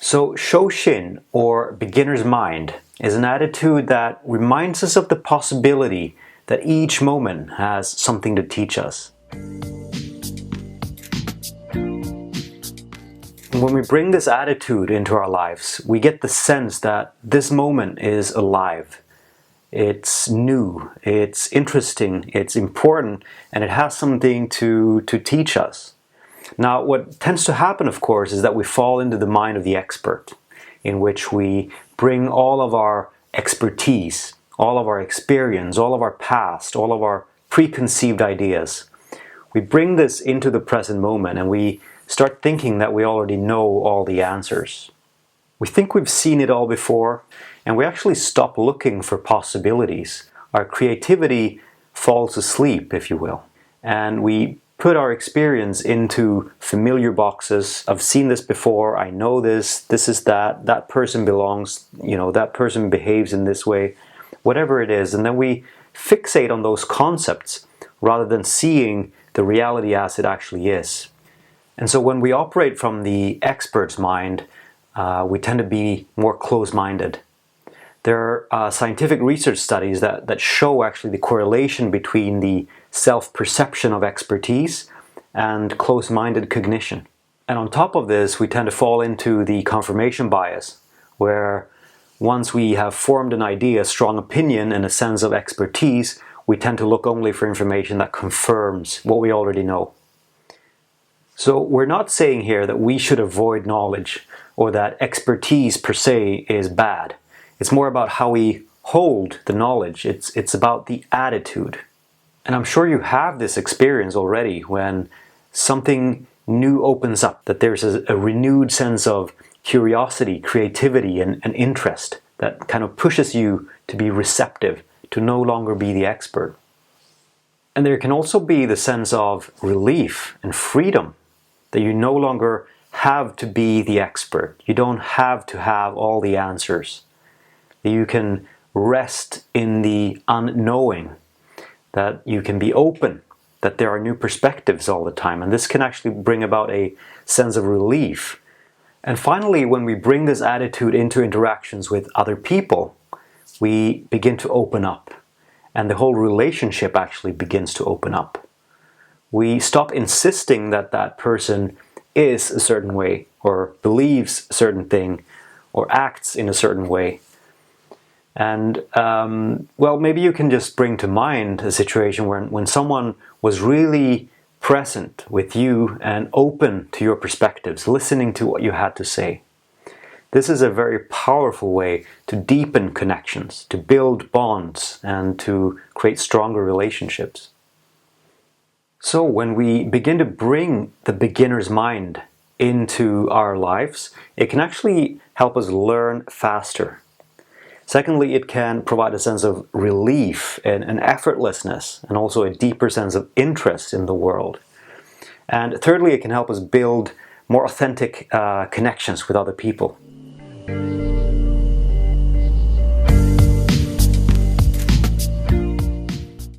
So Shoshin, or beginner's mind, is an attitude that reminds us of the possibility that each moment has something to teach us. When we bring this attitude into our lives, we get the sense that this moment is alive. It's new, it's interesting, it's important, and it has something to teach us. Now, what tends to happen, of course, is that we fall into the mind of the expert, in which we bring all of our expertise, all of our experience, all of our past, all of our preconceived ideas. We bring this into the present moment and we start thinking that we already know all the answers. We think we've seen it all before, and we actually stop looking for possibilities. Our creativity falls asleep, if you will, and we put our experience into familiar boxes. I've seen this before, I know this is that person belongs, that person behaves in this way, whatever it is, and then we fixate on those concepts rather than seeing the reality as it actually is. And so when we operate from the expert's mind, we tend to be more close-minded. There are scientific research studies that show actually the correlation between the self-perception of expertise and close-minded cognition. And on top of this, we tend to fall into the confirmation bias, where once we have formed an idea, a strong opinion, and a sense of expertise, we tend to look only for information that confirms what we already know. So we're not saying here that we should avoid knowledge or that expertise per se is bad. It's more about how we hold the knowledge. It's about the attitude. And I'm sure you have this experience already when something new opens up, that there's a renewed sense of curiosity, creativity, and interest that kind of pushes you to be receptive, to no longer be the expert. And there can also be the sense of relief and freedom, that you no longer have to be the expert. You don't have to have all the answers. You can rest in the unknowing, that you can be open, that there are new perspectives all the time, and this can actually bring about a sense of relief. And finally, when we bring this attitude into interactions with other people, we begin to open up, and the whole relationship actually begins to open up. We stop insisting that that person is a certain way, or believes a certain thing, or acts in a certain way. And, well, maybe you can just bring to mind a situation when someone was really present with you and open to your perspectives, listening to what you had to say. This is a very powerful way to deepen connections, to build bonds, and to create stronger relationships. So when we begin to bring the beginner's mind into our lives, it can actually help us learn faster. Secondly, it can provide a sense of relief and an effortlessness, and also a deeper sense of interest in the world. And thirdly, it can help us build more authentic connections with other people.